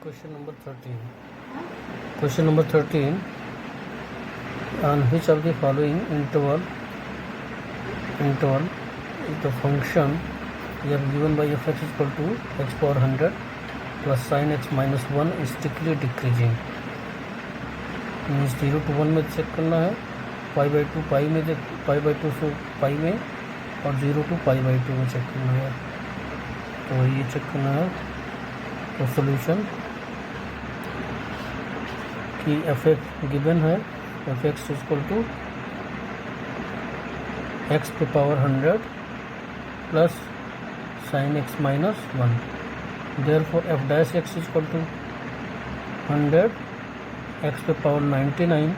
Question number 13. Question number 13. On which of the following interval is the function you are given by f(x) equal to x power 100 plus sin x minus 1 is strictly decreasing? Means 0 to 1 में check करना है, π/2 पाई में, π/2 से पाई में, और 0 to π/2 में check करना है. तो ये चेक करना है. तो सोल्यूशन कि f(x) गिवन है, f(x) इक्वल टू x पे power 100 plus sin x minus 1. Therefore f' equal to 100 x पे पावर 99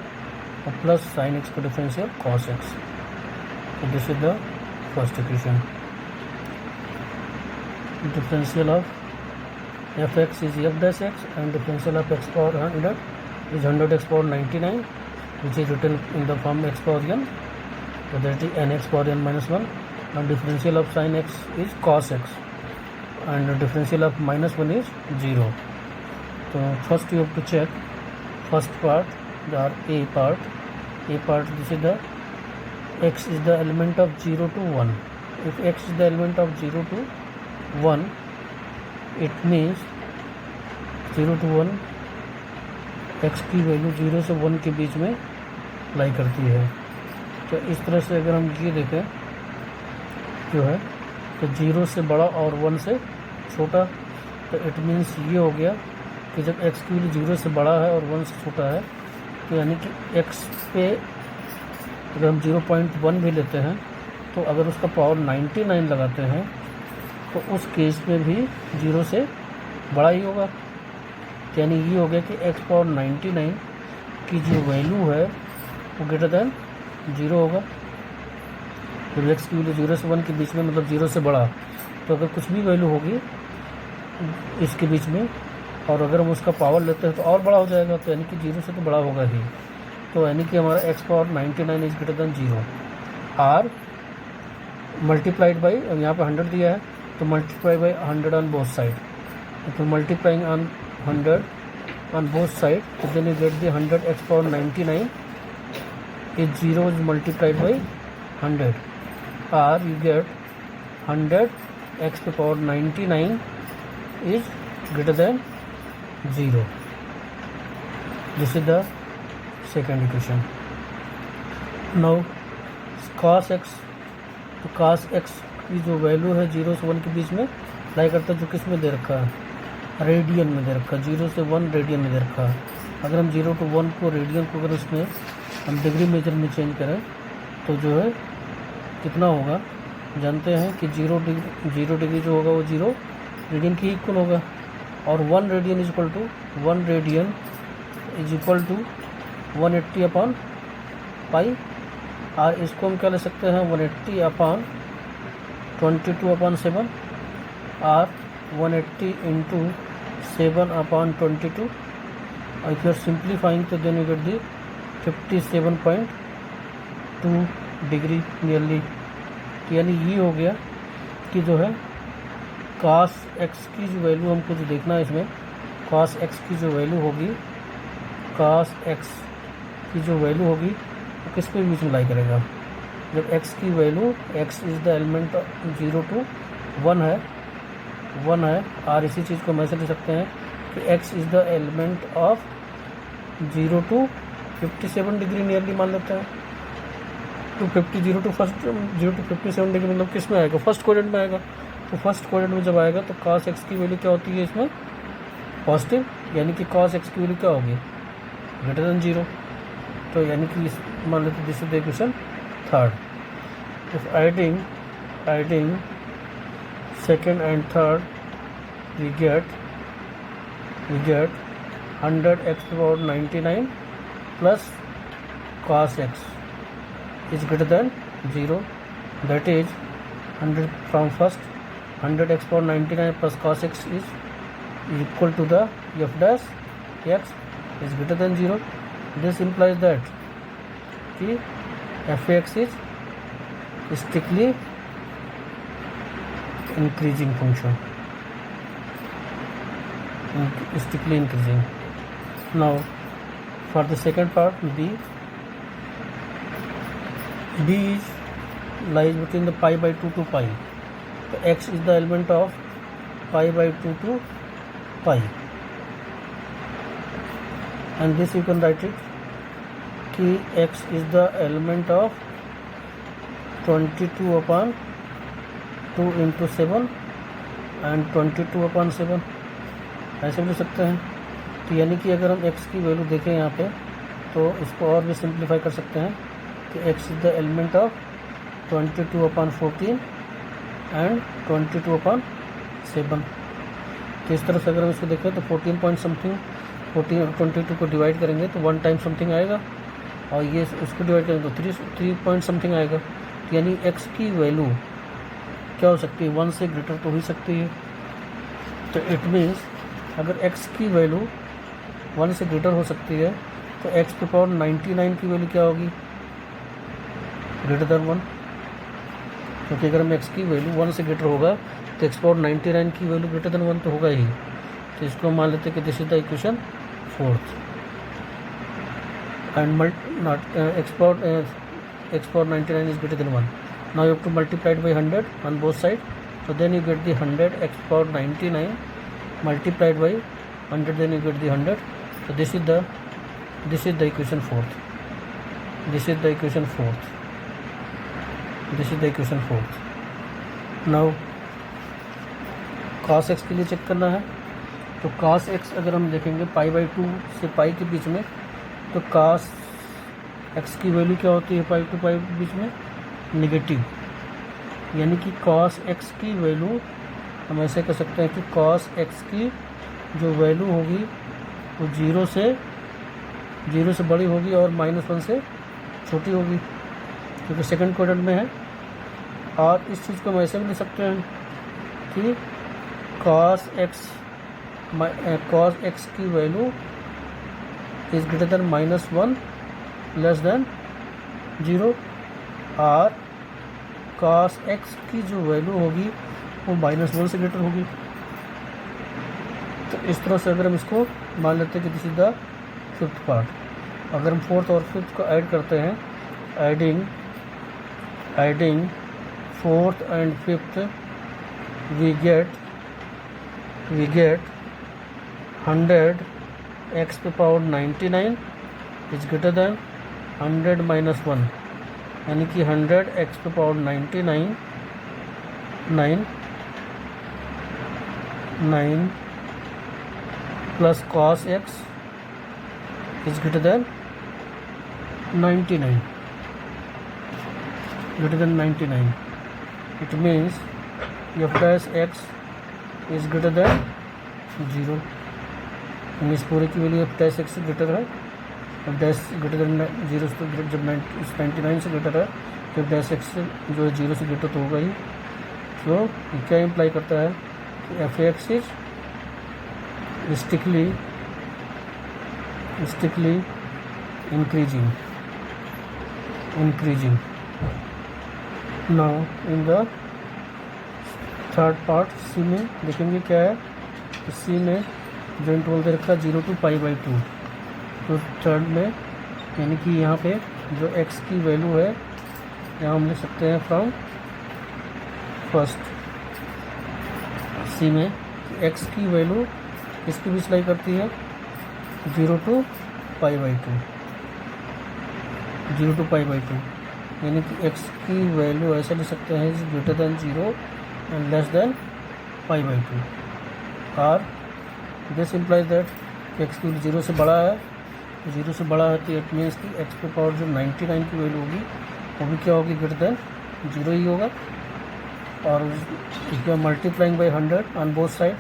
और प्लस sin x का डिफरेंशियल cos x. तो this is the first equation. Differential of f(x) is f' and differential of x power 100 is 100x power 99, which is written in the form x power n, so that is n x power n minus 1, and differential of sin x is cos x, and the differential of minus 1 is 0. So first you have to check first part, the a part, this is the x is the element of 0 to 1. If x is the element of 0 to 1, it means 0 to 1 x की value 0 से 1 के बीच में लाई करती है. तो इस तरह से अगर हम ये देखें जो है तो 0 से बड़ा और 1 से छोटा, तो इट मीन्स ये हो गया कि जब x की वैल्यू 0 से बड़ा है और 1 से छोटा है, तो यानी कि x पे अगर हम 0.1 भी लेते हैं तो अगर उसका पावर 99 लगाते हैं तो उस केस में भी 0 से बड़ा ही होगा. यानी ये हो गया कि x पावर 99 की जो वैल्यू है वो ग्रेटर दैन 0 होगा. तो x की वैल्यू 0 से 1 के बीच में, मतलब 0 से बड़ा, तो अगर कुछ भी वैल्यू होगी इसके बीच में और अगर हम उसका पावर लेते हैं तो और बड़ा हो जाएगा. तो यानी कि 0 से तो बड़ा होगा ही. तो यानी कि हमारा x power 99 is greater than 0. Are multiplied by, यहाँ पे 100 दिया है तो multiply by 100 on both side. तो multiplying on 100 on both sides, so then you get the 100 x power 99 is 0 is multiplied by 100, or you get 100 x to power 99 is greater than 0. This is the second equation. Now cos x, तो cos x की जो value है 0 से 1 के बीच में लाई करता है, जो किस में दे रखा है, रेडियन में दे रखा है. 0 से 1 रेडियन में दे रखा है. अगर हम 0 to 1 को रेडियन को अगर उसमें हम डिग्री मेजर में चेंज करें तो जो है कितना होगा, जानते हैं कि 0 डिग्री जो होगा वो 0 रेडियन की इक्वल होगा. और 1 radian is equal to 180 upon pi. और इसको हम क्या ले सकते हैं, 180 अपॉन 22 अपॉन 7, और 180 इंटू 7 अपॉन 22. और इफ यू आर सिंप्लीफाइंग तो then you get the 57.2 degree nearly. यानी ये हो गया कि जो है cos x की जो वैल्यू हमको जो देखना है इसमें, cos x की जो वैल्यू होगी, cos x की जो वैल्यू होगी वो किस पे बीच में लाई करेगा. जब x की value, x is the element 0 to 1 है, और इसी चीज़ को हम ऐसे लिख सकते हैं कि x is the element of 0 to 57 degree nearly मान लेते हैं. तो 0 to 57 डिग्री मतलब किस में आएगा, फर्स्ट क्वाड्रेंट में आएगा. तो फर्स्ट क्वाड्रेंट में जब आएगा तो cos x की वैल्यू क्या होती है इसमें, पॉजिटिव. यानी कि cos x की वैल्यू क्या होगी, ग्रेटर दैन 0. तो यानी कि मान लेते this is the equation third. If adding second and third, we get 100 x to power 99 plus cos x is greater than 0. That is 100 from first, 100 x power 99 plus cos x is equal to the f dash x is greater than 0. This implies that कि f(x) is strictly increasing function. strictly increasing. Now for the second part, b is lies between the pi by 2 to pi. So x is the element of pi by 2 to pi, and this you can write it कि x is the element of 22 upon 2 into 7 and 22 upon 7, ऐसे भी लिख सकते हैं. तो यानी कि अगर हम x की वैल्यू देखें यहाँ पे तो इसको और भी सिंप्लीफाई कर सकते हैं कि x is the element of 22 upon 14 and 22 upon 7. तो इस तरह से अगर हम इसको देखें तो 14 पॉइंट समथिंग 22 को डिवाइड करेंगे तो 1 टाइम समथिंग आएगा, और ये उसको डिवाइड करेंगे तो 3 पॉइंट समथिंग आएगा. तो यानी x की वैल्यू क्या हो सकती है, 1 से ग्रेटर तो हो ही सकती है. तो इट मीन्स अगर x की वैल्यू 1 से ग्रेटर हो सकती है तो x के पावर 99 की वैल्यू क्या होगी, ग्रेटर देन 1. क्योंकि अगर हम x की वैल्यू 1 से ग्रेटर होगा तो x पावर 99 की वैल्यू ग्रेटर देन 1 तो होगा ही. तो इसको मान लेते हैं कि this is the equation 4th. And x power 99 is greater than 1. Now you have to multiply it by 100 on both sides. So then you get the 100 x power 99 multiplied by 100, then you get the 100. So this is the equation 4th. This is the equation 4th. This is the equation 4th. Now cos x के लिए check करना है. तो cos x अगर हम देखेंगे pi by 2 से पाई के बीच में, तो cos x की वैल्यू क्या होती है पाई टू पाई के बीच में, नेगेटिव. यानी कि cos x की वैल्यू हम ऐसे कर सकते हैं कि cos x की जो वैल्यू होगी वो 0 से बड़ी होगी और -1 से छोटी होगी, क्योंकि सेकंड क्वाड्रेंट में है. और इस चीज़ को हम ऐसे भी लिख सकते हैं कि cos x की value is greater than -1 less than 0, और cos x की जो वैल्यू होगी वो -1 से ग्रेटर होगी. तो इस तरह से अगर हम इसको मान लेते हैं कि this is the 5th part. अगर हम 4th और 5th को ऐड करते हैं, adding 4th and 5th, we get 100 x to power 99 is greater than 100 minus 1, यानी कि 100 x to power 99 plus cos x is greater than 99. It means f dash x is greater than 0. इस पूरे की value f dash x से greater है, f dash greater than 0 से, जब 99 से ग्रेटर है तो f dash x जो है 0 से ग्रेटर तो होगा ही. तो क्या इम्प्लाई करता है कि f x is strictly increasing. Now in the third part C में देखेंगे क्या है. तो सी में जो इंटरवल दे रखा है 0 to पाई बाई 2. तो थर्ड में यानी कि यहाँ पे जो x की वैल्यू है यहाँ हम लिख सकते हैं फ्रॉम फर्स्ट सी में x की वैल्यू इसकी भी सिलाई करती है 0 to पाई बाई 2, यानी कि x की वैल्यू ऐसे लिख सकते हैं is greater than 0 and less than pi by 2. और दिस इम्प्लाइज दैट x की 0 से बड़ा है, तो 0 से बड़ा है तो इट मीन्स कि x पे पावर जो 99 की वैल्यू होगी वो भी क्या होगी, ग्रेटर देन 0 ही होगा. और if you are multiplying by 100 on both side,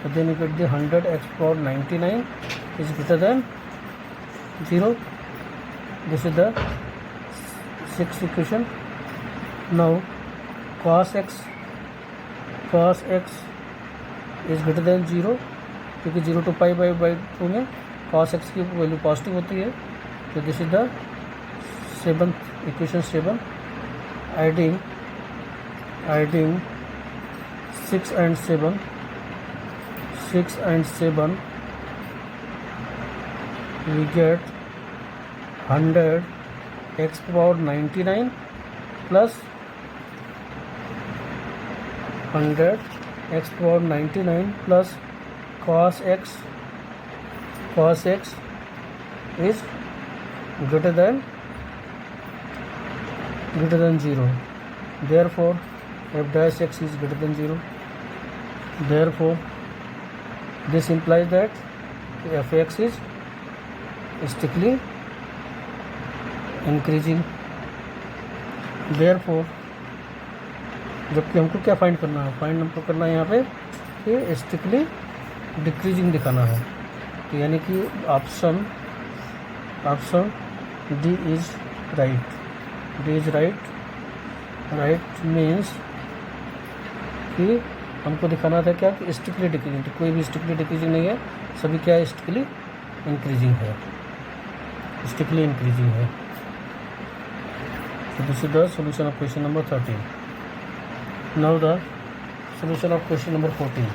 तो then you get the 100 x power 99 is greater than 0. This is the 6th equation. Now cos x is greater than 0, क्योंकि 0 to पाई बाई 2 में cos x की value positive होती है. तो this is the 7th equation 7. Adding 6 and 7, 6 and 7, we get 100 x power 99 plus 100 x power 99 plus cos x is greater than 0. Therefore f dash x is greater than 0. Therefore this implies that fx is strictly increasing. Therefore जबकि हमको क्या find करना है, find हमको करना है यहाँ पे कि स्ट्रिक्टली डिक्रीजिंग दिखाना है. तो यानी कि option D is right. Right means कि हमको दिखाना था क्या कि स्ट्रिक्टली डिक्रीजिंग. तो कोई भी स्ट्रिक्टली डिक्रीजिंग नहीं है, सभी क्या है स्ट्रिक्टली इंक्रीजिंग है. So this is the solution of question number 13. Now the solution of question number 14.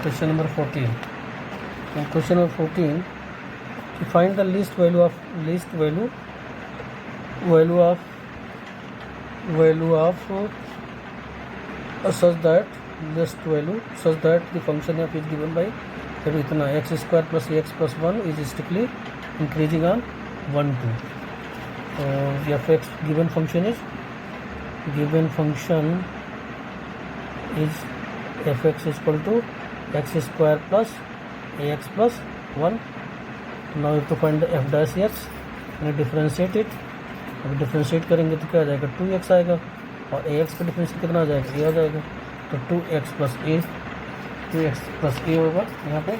Question number 14. In question number 14, to find the least value of such that the function f is given by इतना x square plus ax plus 1 is strictly increasing on 1 2. So fx given function is fx is equal to x square plus ax plus 1. Now you have to find the f dash x and differentiate it. अब differentiate करेंगे तो क्या आ जाएगा 2x आएगा और ax का differentiate कितना आ जाएगा a आ जाएगा. तो 2x plus a होगा यहाँ पे.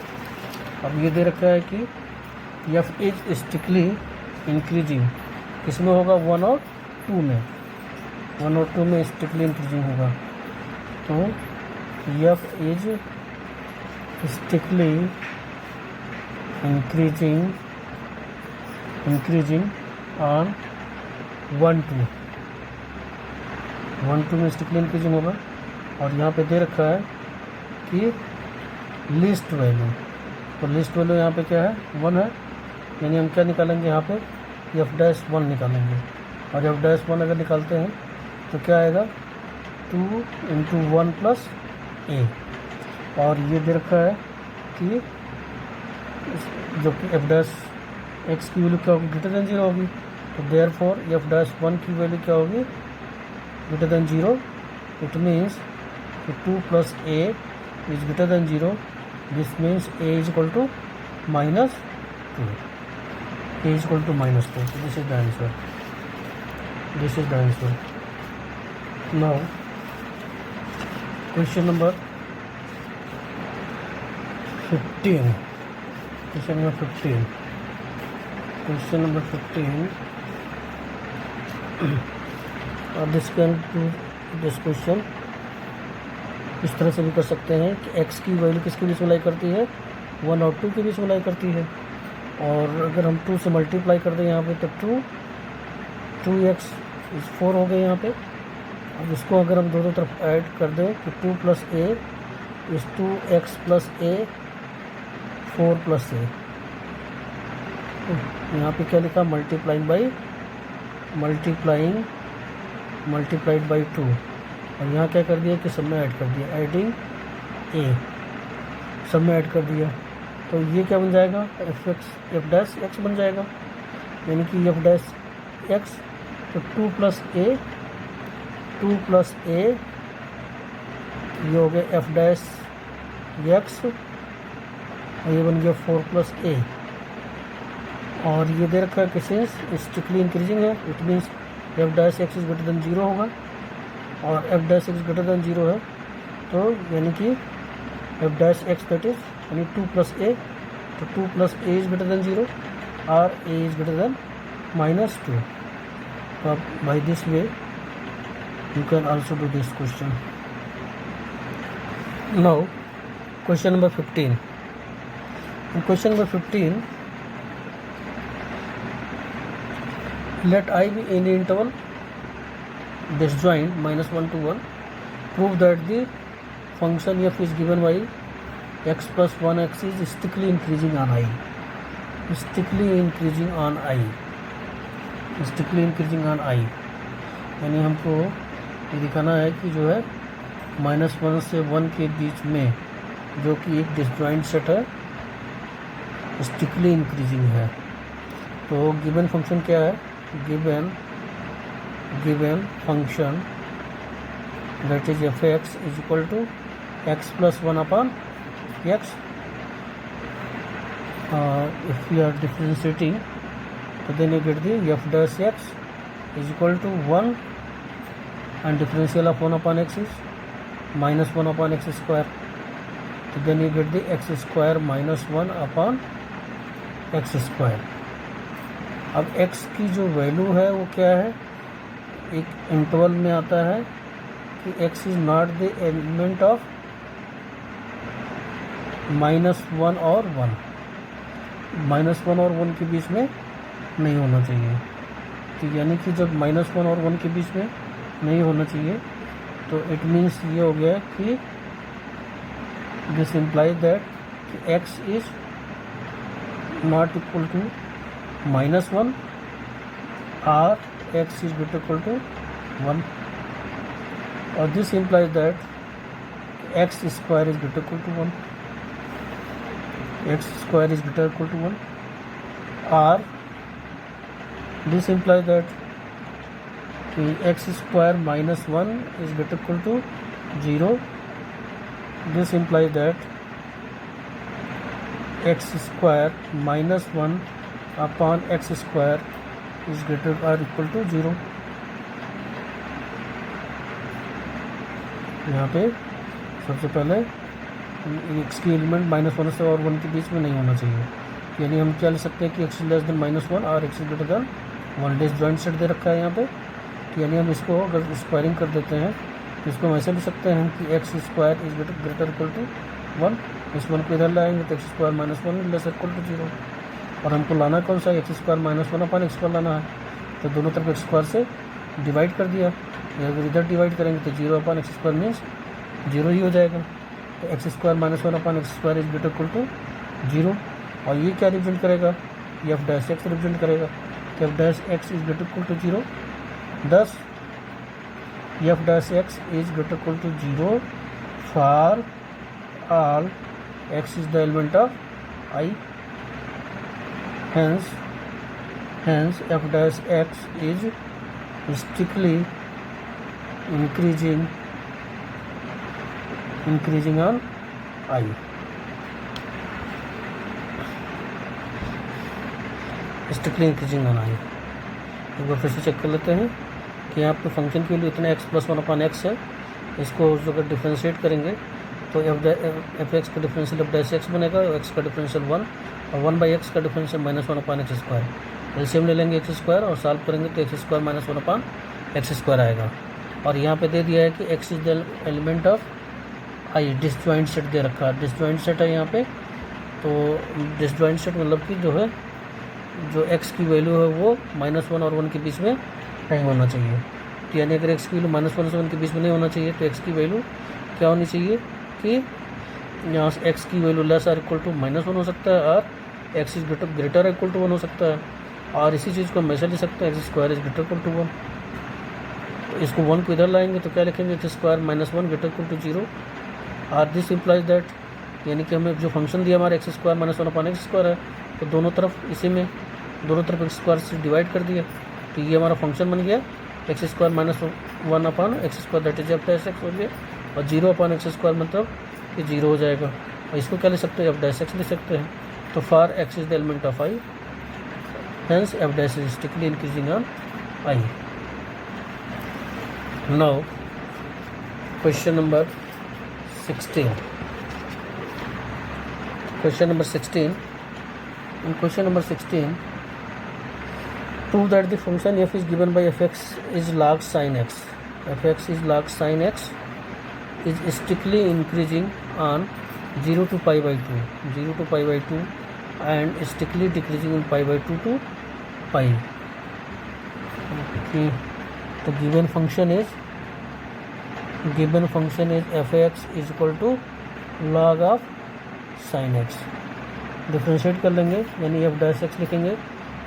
अब ये दे रखा है कि f इज स्ट्रिक्टली इंक्रीजिंग. किसमें होगा 1 और 2 में. 1 और 2 में स्ट्रिक्टली इंक्रीजिंग होगा. तो f is strictly increasing on 1 2 में स्ट्रिक्टली इंक्रीजिंग होगा. और यहाँ पे दे रखा है कि लिस्ट वैल्यू. तो लिस्ट वैल्यू यहाँ पे क्या है 1 है. यानी हम क्या निकालेंगे यहाँ पे एफ डैश 1 निकालेंगे. और एफ डैश 1 अगर निकालते हैं तो क्या आएगा 2 × 1 + a. और ये दे रखा है कि जबकि एफ डैश एक्स की वैल्यू क्या होगी ग्रेटर देन 0 होगी. तो देयरफॉर एफ डैश 1 की वैल्यू क्या होगी greater than 0. It means 2 + a is greater than 0. This means a is equal to -2. a is equal to -2. So this is the answer. Now question number 15. This can do this question इस तरह से भी कर सकते हैं कि x की value किसके बीच में लाई करती है 1 और 2 के बीच में लाई करती है. और अगर हम 2 से मल्टीप्लाई कर दें यहाँ पे तो 2x 4 हो गए यहाँ पे. अब इसको अगर हम दोनों तरफ ऐड कर दें तो 2 + a is 2x + a 4 + a. यहाँ पे क्या लिखा मल्टीप्लाइड बाई 2. और यहाँ क्या कर दिया कि सब में ऐड कर दिया एडिंग a. सब में ऐड कर दिया. तो ये क्या बन जाएगा एफ डैश एक्स बन जाएगा. यानी कि एफ डैश एक्स तो 2 + a ये हो गया एफ डैश एक्स और ये बन गया 4 + a. और ये दे रखा है कि सिंस स्ट्रिक्टली इंक्रीजिंग है it means F dash x is greater than 0 होगा. और F dash x greater than 0 है तो यानी कि F dash x that is यानी 2 + a. तो 2 + a इज ग्रेटर देन 0 और a इज ग्रेटर देन -2. तो अब by this way you can also do this question. Now question number 15. In question number 15, let I be any interval disjoint -1 to 1. prove that the function f is given by x plus 1x is strictly increasing on I. strictly increasing on I. Strictly increasing on I, यानी हमको ये दिखाना है कि जो है -1 से 1 के बीच में जो कि एक डिसजॉइंट सेट है स्टिकली इंक्रीजिंग है। तो गिवन फंक्शन क्या है? Given function that is f x is equal to x plus 1 upon x. If you are differentiating so then you get the f dash x is equal to 1 and differential of 1 upon x is minus 1 upon x square. So then you get the x square minus 1 upon x square. अब x की जो value है वो क्या है? एक interval में आता है कि x is not the element of -1 और 1, -1 और 1 के बीच में नहीं होना चाहिए। तो यानी कि जब -1 और 1 के बीच में नहीं होना चाहिए तो इट मीन्स ये हो गया कि this implies that x is not equal to -1 और x is greater equal to 1, और this implies that x square is greater equal to 1, x square is greater equal to 1, और this implies that x square minus 1 is greater equal to 0. This implies that x square minus 1 upon x square is greater or equal to 0. यहाँ पे सबसे पहले x की element -1 से और 1 के बीच में नहीं होना चाहिए, यानी हम क्या ले सकते हैं कि x लेस देन -1 और x greater than 1 disjoint set दे रखा है यहाँ पे। तो यानी हम इसको अगर स्क्वायरिंग कर देते हैं तो इसको हम ऐसे लिख सकते हैं कि x square is greater equal to 1, इस 1 को इधर लाएंगे तो x square -1 less equal to 0, और हमको लाना कौन सा? X square -1 upon x square लाना है। तो दोनों तरफ एक्स स्क्वायर से डिवाइड कर दिया, अगर इधर डिवाइड करेंगे तो 0 अपॉन एक्स स्क्वायर मीन्स 0 ही हो जाएगा। तो x square -1 upon x square is greater equal to 0, और ये क्या रिप्रेजेंट करेगा? एफ डैश एक्स रिप्रेजेंट करेगा। F dash x is greater equal to 0, thus f dash x is greater equal to 0 for all x is the element of I. Hence f dash x is strictly increasing on I. Strictly increasing on आई। एक बार फिर से check कर लेते हैं कि यहाँ पे function के लिए इतना x प्लस 1 अपॉन एक्स है, इसको जो अगर डिफ्रेंशिएट करेंगे तो एफ एक्स का डिफरेंशियल एफ डैश एक्स बनेगा, एक्स का डिफरेंशियल 1 और 1/x का differential -1 upon x square. LCM ले लेंगे एक्स स्क्वायर और सॉल्व करेंगे तो x square -1 upon x square आएगा। और यहाँ पे दे दिया है कि x is the element of I, disjoint set दे रखा है, डिसजॉइंट सेट है यहाँ पे। तो डिसजॉइंट सेट मतलब कि जो है जो x की वैल्यू है वो -1 और 1 के बीच में नहीं होना चाहिए। तो यानी अगर x की वैल्यू -1 से 1 के बीच में नहीं होना चाहिए तो x की वैल्यू क्या होनी चाहिए कि यहाँ से x की value less or equal to -1 हो सकता है और x is greater equal to 1 हो सकता है। और इसी चीज़ को हम ऐसे लिख सकते हैं x square is greater equal to 1। तो इसको 1 को इधर लाएंगे तो क्या लिखेंगे? X square -1 greater equal to 0, और दिस इम्प्लाइज दैट, यानी कि हमें जो फंक्शन दिया हमारा x square -1 upon x square है, तो दोनों तरफ इसी में दोनों तरफ एक्स स्क्वायर से डिवाइड कर दिया, तो ये हमारा फंक्शन बन गया x square -1 upon x square that is F dash x हो गया, और 0 अपॉन एक्स स्क्वायर मतलब कि 0 हो जाएगा। और इसको क्या लिख सकते हैं? एफ डैश एक्स लिख सकते हैं। तो for x is the element of I, hence F dash is strictly increasing on I. Now question number 16. Question number 16. In question number 16, prove that the function f is given by fx is log sin x. Fx is log sin x is strictly increasing on 0 to pi by 2, and strictly decreasing in pi by 2 to pi. Okay. The given function is given function is f x is equal to log of sine x. Differentiate कर लेंगे यानी f dash x लिखेंगे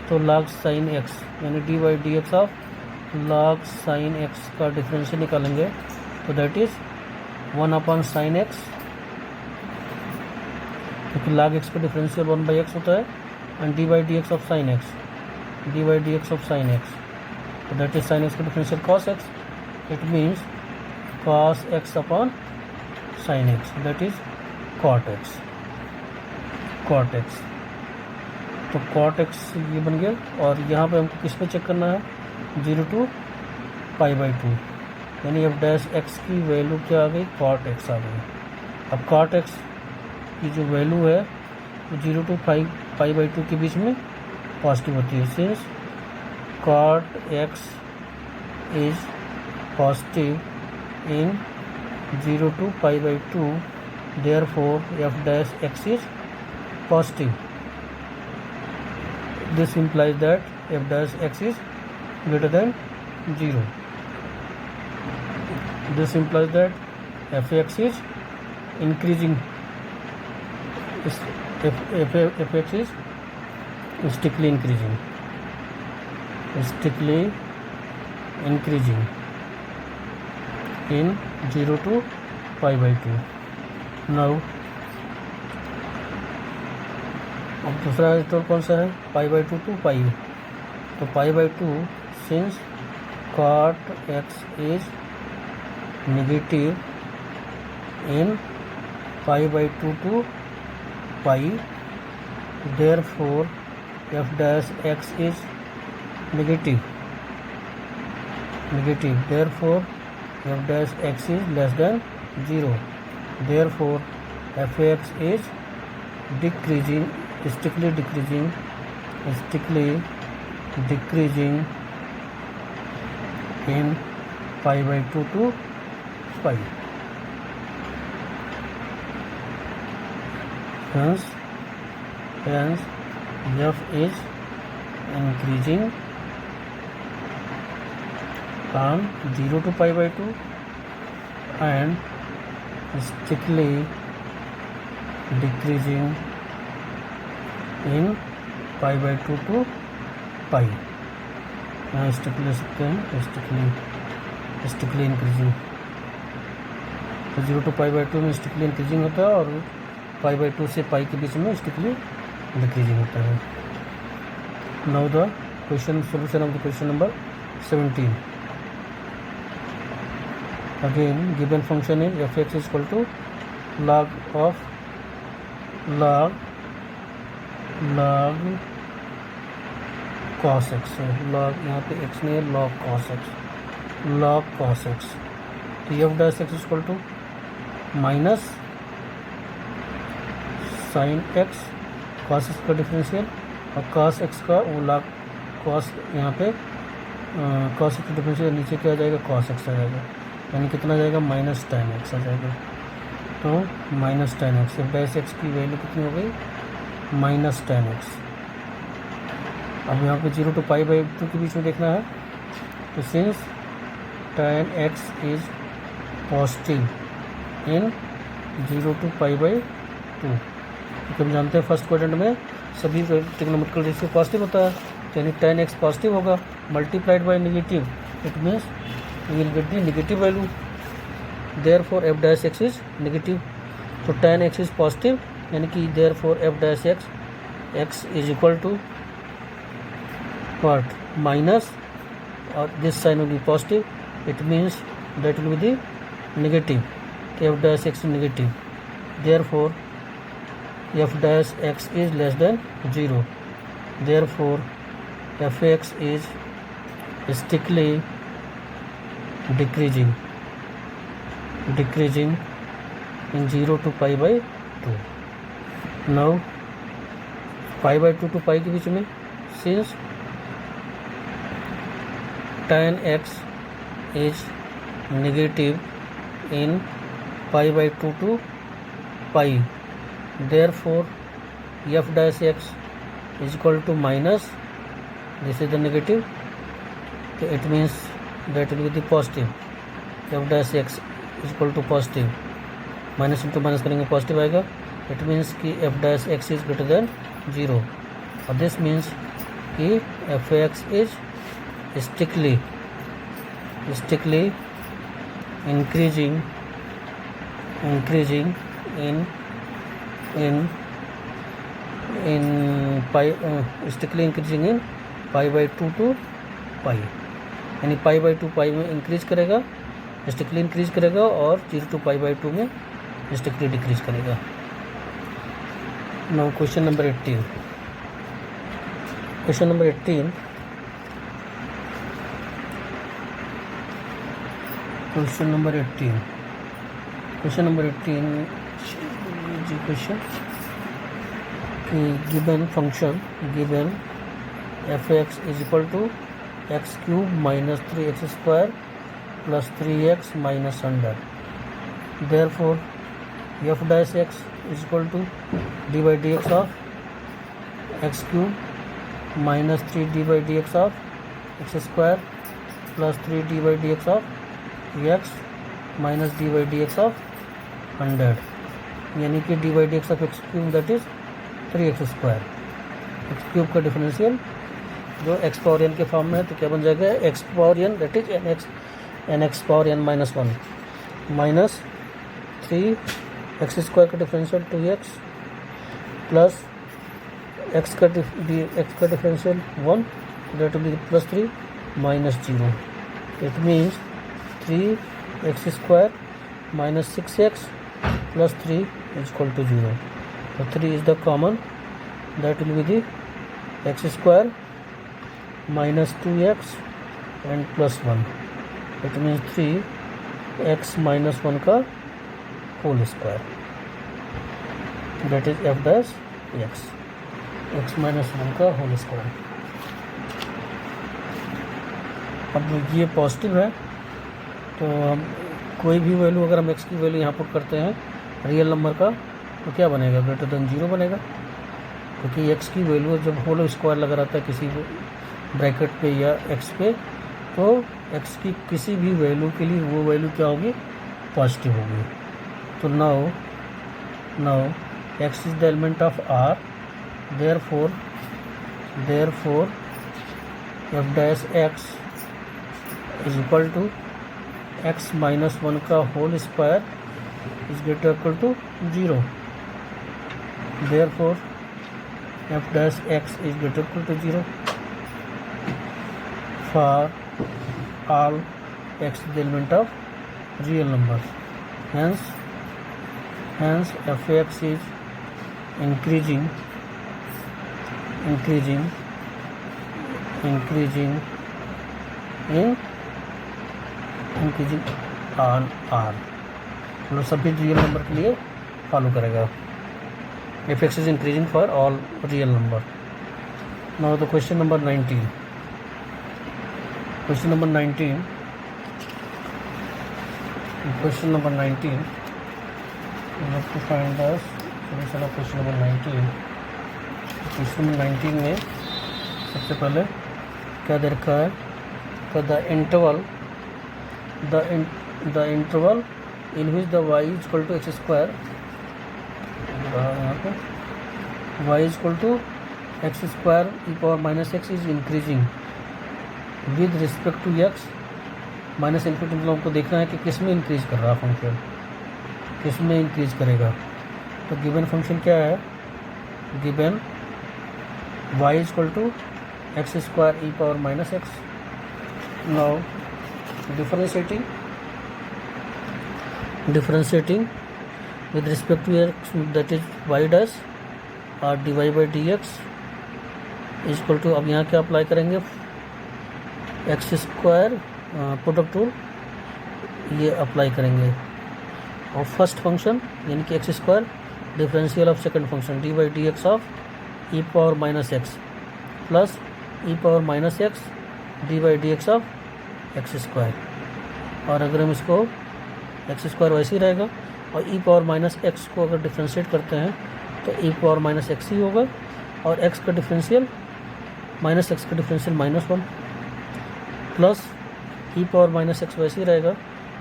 तो log sine x यानी d by d x of log sine x का differential निकालेंगे तो that is 1 sine x, क्योंकि लॉग एक्स का डिफरेंशियल 1/x होता है, and d by d x of sine x, d by d x of sine x, तो that is sine x का differential cos x, it means cos x upon sine x, that is cot x, cot x. तो cot x ये बन गया, और यहाँ पे हमको किस पे चेक करना है, 0 to π/2, यानी एफ डैश एक्स की वैल्यू क्या आ गई, कॉट एक्स आ गई। अब कॉट एक्स की जो वैल्यू है वो 0 to π/2 के बीच में पॉजिटिव होती है, since cot X is positive in 0 to π/2, therefore F dash x is positive. This implies that f dash x is greater than 0. This implies that f(x) is increasing. f(x) is strictly increasing. Strictly increasing in 0 to π/2. Now, अब दूसरा interval कौन सा है, π/2 to π, तो π/2 since cot X is negative in π/2 to π, therefore F dash x is negative, therefore F dash x is less than 0, therefore F x is decreasing, strictly decreasing in π/2 to π. Hence f is increasing from 0 to π/2 and strictly decreasing in π/2 to π। यहाँ strictly ले सकते हैं, strictly increasing, तो 0 to π/2 में strictly increasing होता है और π/2 से π के बीच में स्ट्रिक्टली डिक्रीजिंग होता है। Now the question solution of the question number 17। Again given function is f x is equal to log cos x है, log यहाँ पे x नहीं है, log cos x, तो f dash x equal to minus sine x cos x का differential, और cos x का वो log cos, यहाँ पे cos x का डिफरेंशियल, नीचे क्या आ जाएगा, cos x आ जाएगा, यानी कितना जाएगा, माइनस tan x आ जाएगा, तो minus tan x, F dash x की वैल्यू कितनी हो गई, माइनस tan x। अब यहाँ पे 0 to π/2 के बीच में देखना है, तो since tan x is positive in 0 to π/2, क्योंकि हम जानते हैं फर्स्ट क्वाड्रेंट में सभी ट्रिग्नोमेट्रिकल रेशियो पॉजिटिव होता है, यानी tan x पॉजिटिव होगा multiplied by negative, it means we will get the negative value, therefore F dash x is negative, तो tan x इज पॉजिटिव, यानी कि therefore F dash x is equal to what, minus, और this sign will be positive, it means that will be the negative, F dash X negative, therefore F dash x is less than 0, therefore F x is strictly decreasing in 0 to π/2। Now π/2 to π के बीच में since tan x is negative in π/2 to π, therefore F dash x is equal to minus, this is the negative, तो it means that will be the positive, F dash x is equal to positive, minus into minus करेंगे positive आएगा। It means कि F dash x is greater than 0 और this means कि F x is strictly increasing in pi, strictly increasing in pi by 2 to pi, यानी pi by 2 pi में increase करेगा, strictly increase करेगा, और 0 to pi by 2 में strictly decrease करेगा। Now question number 18। Question number 18 question number 18 जी question given function given f x is equal to x cube minus 3x square plus 3x minus 100। Therefore F dash x is equal to d by d x of x cube minus 3 d by d x of x square plus 3 d by d x of x minus d by d x of 100, यानी कि d by d x of x cube that is 3x square. X cube का differential जो x power n के form में है तो क्या बन जाएगा, x power n that is n x power n minus 1 minus 3x square का डिफरेंशियल 2x प्लस एक्स का differential 1 that will B plus 3 minus 0। It means 3x square minus 6x plus 3 is equal to 0। So 3 is the common, that will be the x square minus 2x and plus 1. It means 3x minus 1 का whole square, that is f dash x minus 1 का whole square। अब ये positive है तो हम कोई भी value अगर हम x की वैल्यू यहाँ पुट करते हैं रियल नंबर का तो क्या बनेगा, ग्रेटर देन 0 बनेगा, क्योंकि x की वैल्यू जब होल स्क्वायर लगा रहता है किसी ब्रैकेट पे या x पे तो x की किसी भी वैल्यू के लिए वो वैल्यू क्या होगी, पॉजिटिव होगी। तो now x is the element of r, therefore f dash x is equal to x minus 1 का whole square is greater equal to 0। Therefore, f dash x is greater equal to 0 for all x is the element of real number. Hence f x is increasing on r, मतलब सभी real number के लिए follow करेगा। f x is increasing for all real number. Now the question number 19. Question number 19. We have to find the solution of question number 19. Question number 19 में सबसे पहले क्या दे रखा है, the interval in which the y is equal to x square, यहाँ पे y is equal to x square e power minus x is increasing with respect to x minus infinity, मतलब हमको देखना है कि किस में इंक्रीज कर रहा फंक्शन, किस में इंक्रीज करेगा। तो गिवन फंक्शन क्या है, given y is equal to x square e power minus x। Now differentiating with respect to x, that is y dash और dy by dx is equal to, अब यहाँ क्या अप्लाई करेंगे, x square product rule ये apply करेंगे, और first function यानी कि x square differential of second function D by d x of E power minus x plus E power minus x d by d x of x square. और अगर हम इसको x square वैसे ही रहेगा और ई power minus x को अगर differentiate करते हैं तो ई पावर माइनस एक्स ही होगा, और एक्स का डिफरेंशियल माइनस एक्स का डिफरेंशियल -1 प्लस ई पावर माइनस एक्स वैसे ही रहेगा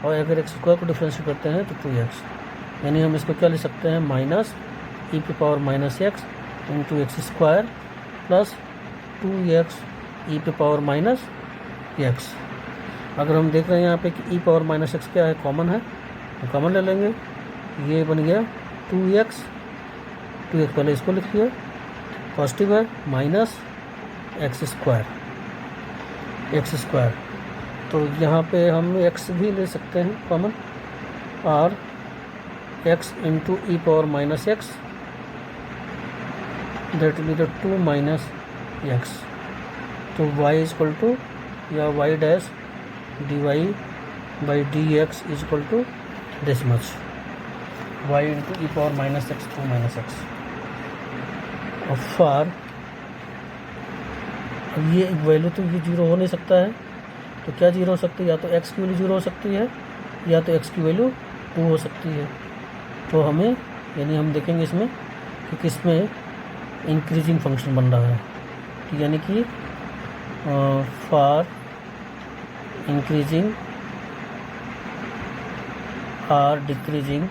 और अगर एक्स स्क्वायर को डिफ्रेंशिएट करते हैं तो 2x, यानी हम इसको क्या लिख सकते हैं, माइनस ई पे power minus x into x square plus 2x ई पे पावर माइनस एक्स। अगर हम देख रहे हैं यहाँ पे कि ई पावर माइनस एक्स क्या है, कॉमन है, तो कॉमन ले लेंगे, ये बन गया 2x पहले इसको लिखिए, पॉजिटिव है, माइनस एक्स स्क्वायर, तो यहाँ पे हम x भी ले सकते हैं कॉमन, और x into e power minus x, that will be the 2 minus x. तो y इक्वल टू या y dash d y by d x is equal to this much, y into e power minus x 2 minus x. और for, अब ये value तो ये zero हो नहीं सकता है, तो क्या जीरो हो सकती है, या तो x की वैल्यू जीरो हो सकती है या तो x की वैल्यू 2 हो सकती है। तो हमें, यानी हम देखेंगे इसमें कि किसमें इंक्रीजिंग फंक्शन बन रहा है, यानी कि फॉर इंक्रीजिंग और decreasing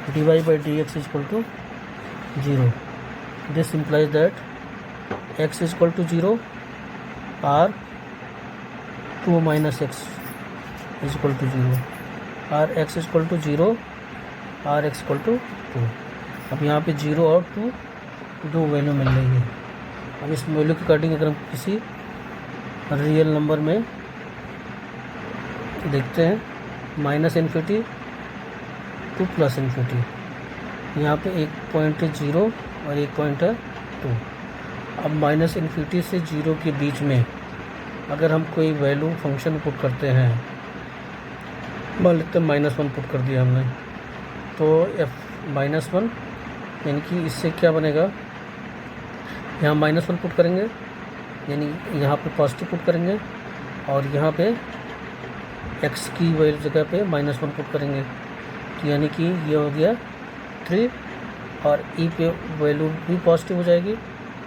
dy by dx is equal to 0. This implies that x is equal to 0 or 2 minus x is equal to 0, or x is equal to 0 or x equal to 2। अब यहाँ पे 0 और 2 दो value मिल रही है। अब इस वैल्यू के अकॉर्डिंग अगर हम किसी रियल नंबर में देखते हैं, minus infinity two plus infinity, यहाँ पे एक पॉइंट है 0 और एक पॉइंट है 2। अब माइनस इन्फिनिटी से 0 के बीच में अगर हम कोई वैल्यू फंक्शन पुट करते हैं, मान लेते हैं -1 पुट कर दिया हमने, तो -1 यानी कि इससे क्या बनेगा, यहाँ -1 पुट करेंगे, यानी यहाँ पे पॉजिटिव पुट करेंगे, और यहाँ पे x की वैल्यू जगह पे -1 पुट करेंगे, तो यानी कि ये हो गया 3, और e पे वैल्यू भी पॉजिटिव हो जाएगी,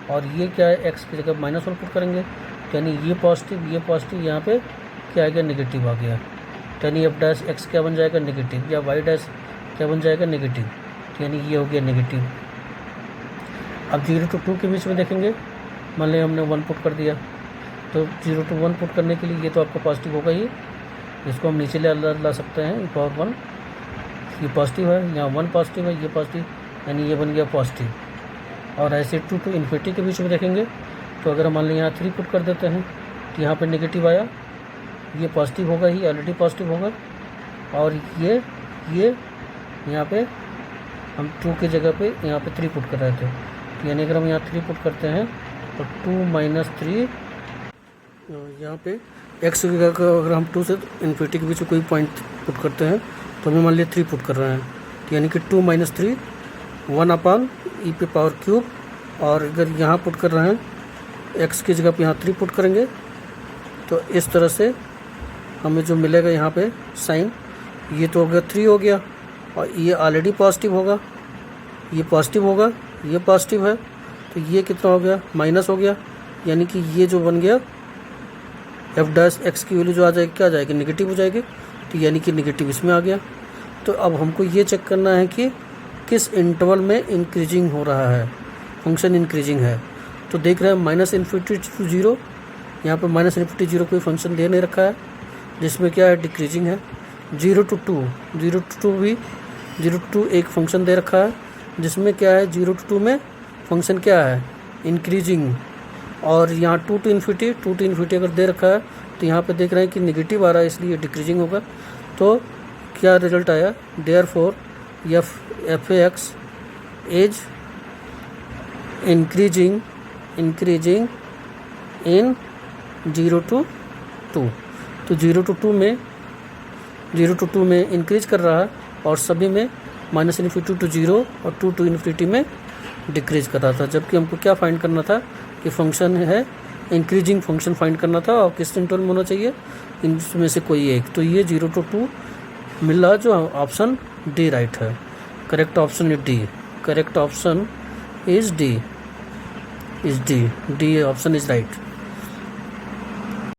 और ये क्या है, x की जगह -1 पुट करेंगे, तो यानी ये पॉजिटिव यहाँ पे क्या आ गया, नेगेटिव आ गया, तो यानी f डैश x क्या बन जाएगा, नेगेटिव, या y डैश क्या बन जाएगा, नेगेटिव, तो यानी ये हो गया नेगेटिव। अब 0 to 2 के बीच में देखेंगे, मान लें हमने 1 पुट कर दिया, तो 0 to 1 पुट करने के लिए ये तो आपका पॉजिटिव होगा ही, इसको हम नीचे ला सकते हैं, ई पावर 1, ये पॉजिटिव है, यहाँ 1 पॉजिटिव है, ये पॉजिटिव, यानी ये बन गया पॉजिटिव। और ऐसे 2 to इन्फिनिटी के बीच में देखेंगे, तो अगर मान लें यहाँ 3 पुट कर देते हैं, तो यहाँ पे नेगेटिव आया, ये पॉजिटिव होगा ही, ऑलरेडी पॉजिटिव होगा, और ये यहाँ पे हम 2 की जगह पे यहाँ पे 3 पुट कर रहे थे, तो यानी अगर हम यहाँ 3 पुट करते हैं तो 2 माइनस 3, यहाँ पे x की जगह अगर हम 2 से इन्फिनिटी के बीच में कोई पॉइंट पुट करते हैं, तो हमें मान लिया 3 पुट कर रहे हैं, तो यानी कि 2 माइनस 3 1 ई पे पावर क्यूब, और अगर यहाँ पुट कर रहे हैं x की जगह पे यहाँ 3 पुट करेंगे, तो इस तरह से हमें जो मिलेगा यहाँ पे साइन, ये तो हो गया 3 हो गया, और ये ऑलरेडी पॉजिटिव होगा, ये पॉजिटिव होगा, ये पॉजिटिव है, तो ये कितना हो गया, माइनस हो गया, यानी कि ये जो बन गया f डैश x की वैल्यू जो आ जाएगी, क्या आ जाएगी, नेगेटिव हो जाएगी, तो यानी कि नेगेटिव इसमें आ गया। तो अब हमको ये चेक करना है कि किस इंटरवल में इंक्रीजिंग हो रहा है, फंक्शन इंक्रीजिंग है। तो देख रहे हैं माइनस इन्फिनिटी टू 0, यहाँ पर माइनस इन्फिनिटी 0 कोई फंक्शन दे नहीं रखा है, जिसमें क्या है, डिक्रीजिंग है। 0 to 2 भी 0 to 2 एक फंक्शन दे रखा है, जिसमें क्या है, 0 to 2 में फंक्शन क्या है, इंक्रीजिंग। और यहाँ 2 to इन्फिनिटी अगर दे रखा है, तो यहाँ पे देख रहे हैं कि नेगेटिव आ रहा है, इसलिए डिक्रीजिंग होगा। तो क्या रिजल्ट आया, therefore F x is increasing in 0 to 2। तो 0 to 2 में इंक्रीज कर रहा है, और सभी में माइनस इन्फिनिटी टू 0 और 2 to इन्फिनिटी में डिक्रीज कर रहा था। जबकि हमको क्या फाइंड करना था कि फंक्शन है इंक्रीजिंग फंक्शन फाइंड करना था, और किस इंटरवल में होना चाहिए, इनमें से कोई एक। तो ये 0 to 2 मिल रहा, जो ऑप्शन डी राइट है। Correct option is D, correct option is D, D option is right.